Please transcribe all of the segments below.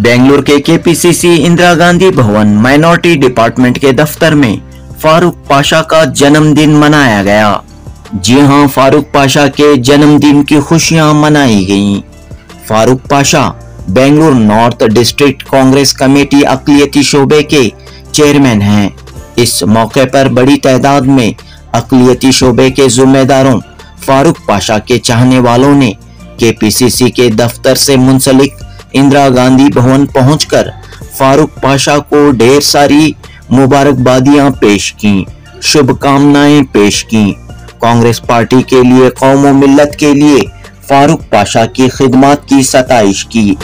बेंगलुरु के KPCC Indira Gandhi Bhavan minority department के दफ्तर में फारूक पाशा का जन्मदिन मनाया गया। जी हां, फारूक पाशा के जन्मदिन की खुशियां मनाई गईं। Farooq Pasha Bengaluru north district Congress committee अक़लियती शोबे के चेयरमैन हैं। इस मौके पर बड़ी तादाद में अक़लियती शोबे के जिम्मेदारों, फारूक पाशा के चाहने वालों ने केपीसीसी के दफ्तर से मुंसलिक इंदिरा गांधी भवन पहुंचकर फारूक पाशा को ढेर सारी मुबारकबादियां पेश की, शुभकामनाएं पेश की। कांग्रेस पार्टी के लिए, कौम व मिल्लत के लिए फारूक पाशा की खिदमत की सताइश की।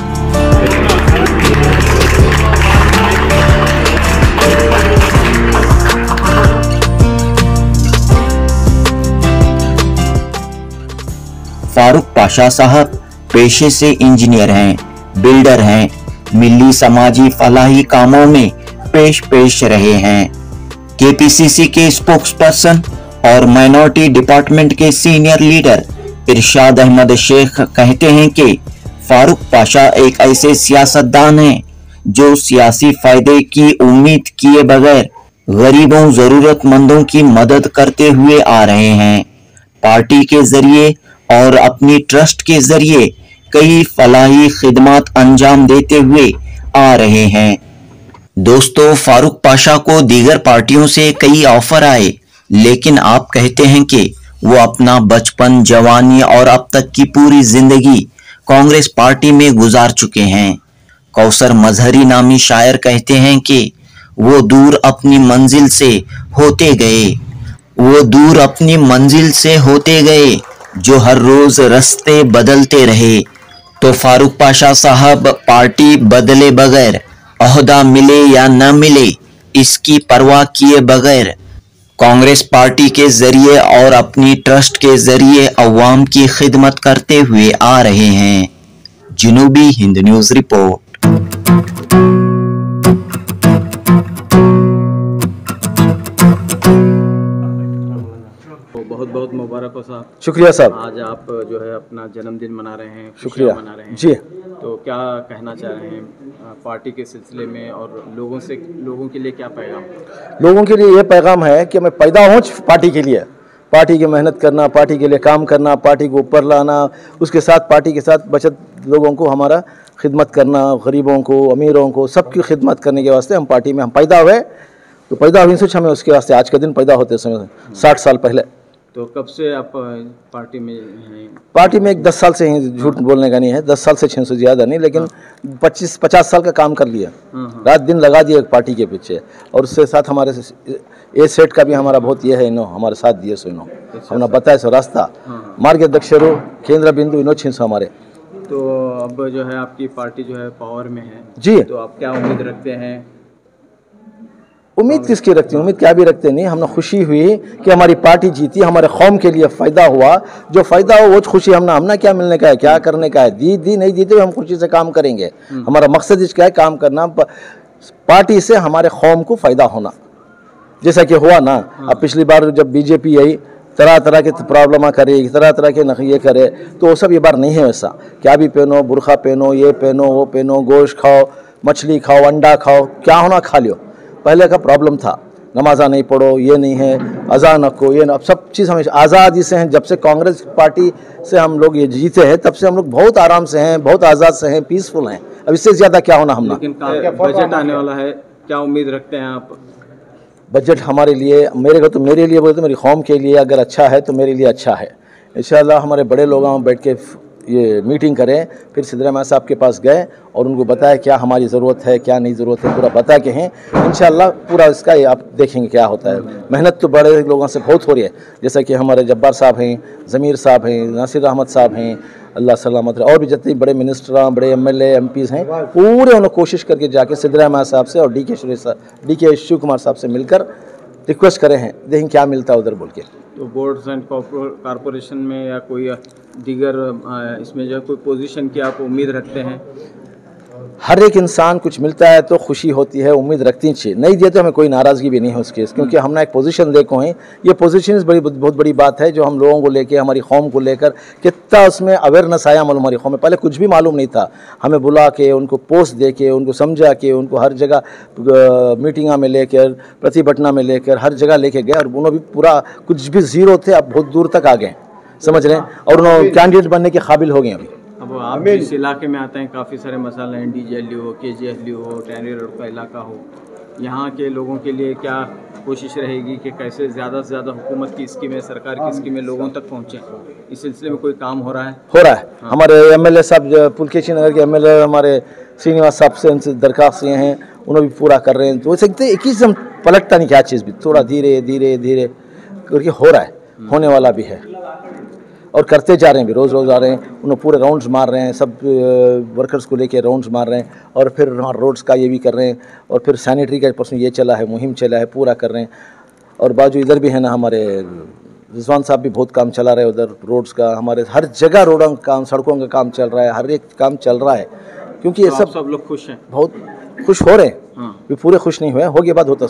फारूक पाशा साहब पेशे से इंजीनियर हैं, बिल्डर हैं, मिली समाजी फलाही कामों में पेश रहे हैं। केपीसीसी के स्पोक्सपर्सन और माइनॉरिटी डिपार्टमेंट के सीनियर लीडर इरशाद अहमद शेख कहते हैं कि फारूक पाशा एक ऐसे सियासतदान हैं जो सियासी फायदे की उम्मीद किए बगैर गरीबों, जरूरतमंदों की मदद करते हुए आ रहे हैं। पार्टी के जरिए और अपनी ट्रस्ट के जरिए कई फलाही खिदमत अंजाम देते हुए आ रहे हैं। दोस्तों, फारूक पाशा को दीगर पार्टियों से कई ऑफर आए, लेकिन आप कहते हैं कि वो अपना बचपन, जवानी और अब तक की पूरी जिंदगी कांग्रेस पार्टी में गुजार चुके हैं। कौसर मजहरी नामी शायर कहते हैं कि वो दूर अपनी मंजिल से होते गए, जो हर रोज रास्ते बदलते रहे। तो फारूक पाशा साहब पार्टी बदले बगैर, ओहदा मिले या न मिले इसकी परवाह किए बगैर कांग्रेस पार्टी के जरिए और अपनी ट्रस्ट के जरिए अवाम की खिदमत करते हुए आ रहे हैं। जनूबी हिंद न्यूज रिपोर्ट। बहुत बहुत मुबारक हो साहब। शुक्रिया साहब। आज आप जो है अपना जन्मदिन मना रहे हैं, शुक्रिया मना रहे हैं जी। तो क्या कहना चाह रहे हैं पार्टी के सिलसिले में और लोगों के लिए क्या पैगाम? लोगों के लिए ये पैगाम है कि मैं पैदा हूँ पार्टी के लिए, पार्टी की मेहनत करना, पार्टी के लिए काम करना, पार्टी को ऊपर लाना, उसके साथ पार्टी के साथ बचत लोगों को हमारा खिदमत करना, गरीबों को, अमीरों को, सबकी खिदमत करने के वास्ते हम पार्टी में हम पैदा हुए। तो पैदा हुए सोच हमें उसके वास्ते आज के दिन पैदा होते समय 60 साल पहले। तो कब से आप पार्टी में हैं? पार्टी में 10 साल से ही, झूठ बोलने का नहीं है, 10 साल से 6 से ज़्यादा नहीं, लेकिन 25-50 साल का काम कर लिया, रात दिन लगा दिया पार्टी के पीछे। और उसके साथ हमारे ए सेट का भी हमारा बहुत ये है, इनो हमारे साथ दिए सो इनो हमने बताया सो रास्ता मार्गदर्शकों केंद्र बिंदु इनो छीन सो हमारे। तो अब जो है आपकी पार्टी जो है पावर में है जी, तो आप क्या उम्मीद रखते हैं? उम्मीद किसकी रखती हूँ? उम्मीद क्या भी रखते नहीं, हमने खुशी हुई कि हमारी पार्टी जीती, हमारे कौम के लिए फ़ायदा हुआ। जो फ़ायदा हो वो खुशी हमने क्या मिलने का है, क्या करने का है, दी नहीं दी तो हम खुशी से काम करेंगे। हमारा मकसद इसका है काम करना, पार्टी से हमारे कौम को फ़ायदा होना, जैसा कि हुआ ना। अब पिछली बार जब बीजेपी आई, तरह तरह के प्रॉब्लम करे, तरह तरह के ये करे, तो वो सब ये बार नहीं है वैसा। क्या भी पहनो, बुरखा पहनो, ये पहनो, वो पहनो, गोश्त खाओ, मछली खाओ, अंडा खाओ, क्या होना खा लियो। पहले का प्रॉब्लम था, नमाज़ा नहीं पढ़ो, ये नहीं है, अज़ान रखो, ये अब सब चीज़ हमें आज़ादी से हैं। जब से कांग्रेस पार्टी से हम लोग ये जीते हैं, तब से हम लोग बहुत आराम से हैं, बहुत आज़ाद से हैं, पीसफुल हैं। अब इससे ज़्यादा क्या होना हमने। लेकिन बजट आने वाला है, क्या उम्मीद रखते हैं आप? बजट हमारे लिए, मेरे लिए बोलते, मेरी कौम के लिए अगर अच्छा है तो मेरे लिए अच्छा है। इंशाअल्लाह हमारे बड़े लोग बैठ के ये मीटिंग करें, फिर सिद्धरामैया साहब के पास गए और उनको बताया क्या हमारी ज़रूरत है, क्या नहीं ज़रूरत है, पूरा बता के हैं। इंशाअल्लाह पूरा इसका आप देखेंगे क्या होता है। मेहनत तो बड़े लोगों से बहुत हो रही है, जैसा कि हमारे जब्बार साहब हैं, ज़मीर साहब हैं, नासिर अहमद साहब हैं, अल्लाह सलामत रहे, और भी जितने बड़े मिनिस्टर, बड़े MLA MPs हैं, पूरे उन्होंने कोशिश करके जाके सिद्धरामैया साहब से और DK शिव कुमार साहब से मिलकर रिक्वेस्ट करे हैं, देखें क्या मिलता है उधर बोल के। तो बोर्ड्स एंड कॉरपोरेशन में या कोई दीगर इसमें जो कोई पोजीशन की आप उम्मीद रखते हैं? हर एक इंसान कुछ मिलता है तो खुशी होती है, उम्मीद रखनी चाहिए, नहीं दिए तो हमें कोई नाराज़गी भी नहीं है उसकी, क्योंकि हमने एक पोजीशन देखो है। ये पोजीशन बहुत बड़ी बात है जो हम लोगों को लेके, हमारी कौम को लेकर कितना उसमें अवेयरनेस आया मालूम। हमारी कौम में पहले कुछ भी मालूम नहीं था, हमें बुला के उनको पोस्ट दे के, उनको समझा के, उनको हर जगह मीटिंगा में लेकर, प्रतिभटना में लेकर, हर जगह लेके गए और उन्होंने भी पूरा कुछ भी ज़ीरो थे, अब बहुत दूर तक आ गए, समझ रहे हैं, और उन्होंने कैंडिडेट बनने के काबिल हो गए अभी। अब आप जिस इलाके में आते हैं काफ़ी सारे मसाले हैं, DJLU हो, KGLU हो, टैनरी रोड का इलाका हो, यहाँ के लोगों के लिए क्या कोशिश रहेगी कि कैसे ज़्यादा से ज़्यादा हुकूमत की स्कीमें, सरकार की स्कीमें लोगों तक पहुँचें? इस सिलसिले में कोई काम हो रहा है? हो रहा है। हाँ। हमारे MLA साहब, पुलकेशी नगर के MLA हमारे श्रीनिवास साहब से उनसे दरख्वास्त ये हैं, उन्होंने भी पूरा कर रहे हैं। तो सकते एक ही हम पलटता नहीं क्या चीज़ भी, थोड़ा धीरे धीरे धीरे करके हो रहा है, होने वाला भी है और करते जा रहे हैं भी, रोज़ रोज़ आ रहे हैं, उन्होंने पूरे राउंड्स मार रहे हैं, सब वर्कर्स को लेके राउंड्स मार रहे हैं, और फिर रोड्स का ये भी कर रहे हैं, और फिर सैनिटरी का परसों ये चला है, मुहिम चला है, पूरा कर रहे हैं। और बाजू इधर भी है ना, हमारे रिजवान साहब भी बहुत काम चला रहे हैं उधर रोड्स का, हमारे हर जगह रोडों का काम, सड़कों का काम चल रहा है, हर एक काम चल रहा है, क्योंकि ये सब लोग खुश हैं, बहुत खुश हो रहे हैं। भी पूरे खुश नहीं हुए, हो गया बाद होता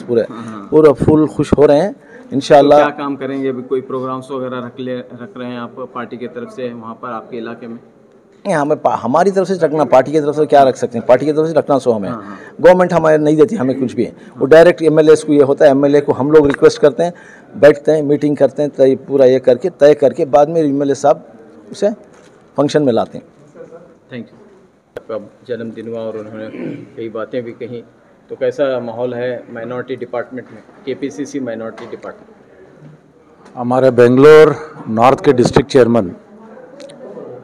पूरा फुल खुश हो रहे हैं इंशाल्लाह। तो क्या काम करेंगे अभी? कोई प्रोग्राम्स वगैरह रख रहे हैं आप पार्टी की तरफ से वहाँ पर आपके इलाके में? हमें हमारी तरफ से रखना, पार्टी की तरफ से क्या रख सकते हैं, पार्टी की तरफ से रखना सो हमें गवर्नमेंट हमारे नहीं देती हमें कुछ भी। वो डायरेक्ट MLAs को ये होता है, MLA को हम लोग रिक्वेस्ट करते हैं, बैठते हैं, मीटिंग करते हैं, तय पूरा ये करके तय करके बाद में MLA साहब उसे फंक्शन में लाते हैं। Thank you. अब जन्मदिन हुआ और उन्होंने कई बातें भी कहीं, तो कैसा माहौल है माइनॉरिटी डिपार्टमेंट में, KPCC माइनॉरिटी डिपार्टमेंट? हमारे बेंगलोर नॉर्थ के डिस्ट्रिक्ट चेयरमैन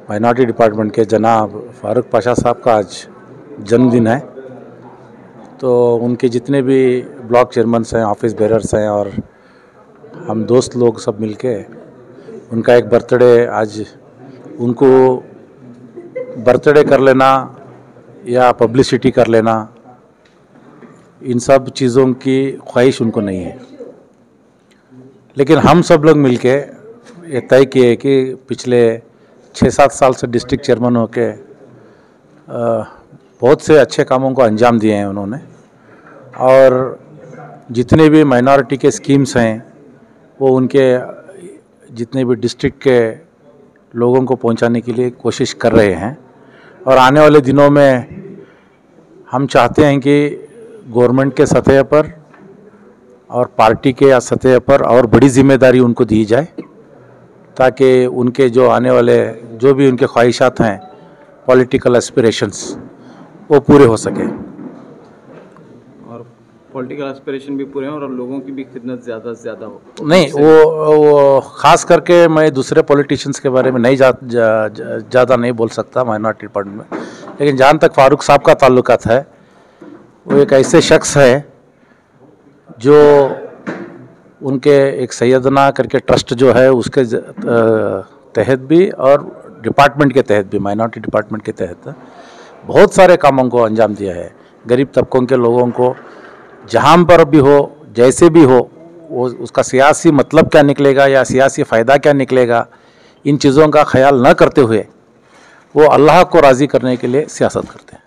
माइनॉरिटी डिपार्टमेंट के जनाब फारूक पाशा साहब का आज जन्मदिन है। तो उनके जितने भी ब्लॉक चेयरमैन्स हैं, ऑफिस बेरर्स हैं, और हम दोस्त लोग सब मिलके उनका एक बर्थडे, आज उनको बर्थडे कर लेना या पब्लिसिटी कर लेना, इन सब चीज़ों की ख्वाहिश उनको नहीं है। लेकिन हम सब लोग मिलके ये तय किए कि पिछले 6-7 साल से डिस्ट्रिक्ट चेयरमैन होके बहुत से अच्छे कामों को अंजाम दिए हैं उन्होंने, और जितने भी माइनॉरिटी के स्कीम्स हैं वो उनके जितने भी डिस्ट्रिक्ट के लोगों को पहुंचाने के लिए कोशिश कर रहे हैं। और आने वाले दिनों में हम चाहते हैं कि गवर्नमेंट के सतह पर और पार्टी के सतह पर और बड़ी जिम्मेदारी उनको दी जाए, ताकि उनके जो आने वाले जो भी उनके ख्वाहिशात हैं, पॉलिटिकल एस्पिरेशंस, वो पूरे हो सके। और पॉलिटिकल एस्पिरेशन भी पूरे हैं और लोगों की भी खिदमत ज़्यादा से ज़्यादा हो। नहीं, वो ख़ास करके मैं दूसरे पॉलिटिशियंस के बारे में नहीं ज़्यादा नहीं बोल सकता माइनॉरिटी डिपार्टमेंट में, लेकिन जहाँ तक फारूक साहब का ताल्लुकात है, वो एक ऐसे शख्स है जो उनके एक सैयदना करके ट्रस्ट जो है उसके तहत भी और डिपार्टमेंट के तहत भी, माइनॉरिटी डिपार्टमेंट के तहत बहुत सारे कामों को अंजाम दिया है। गरीब तबकों के लोगों को जहाँ पर भी हो, जैसे भी हो, वो उसका सियासी मतलब क्या निकलेगा या सियासी फ़ायदा क्या निकलेगा, इन चीज़ों का ख्याल न करते हुए वो अल्लाह को राज़ी करने के लिए सियासत करते हैं।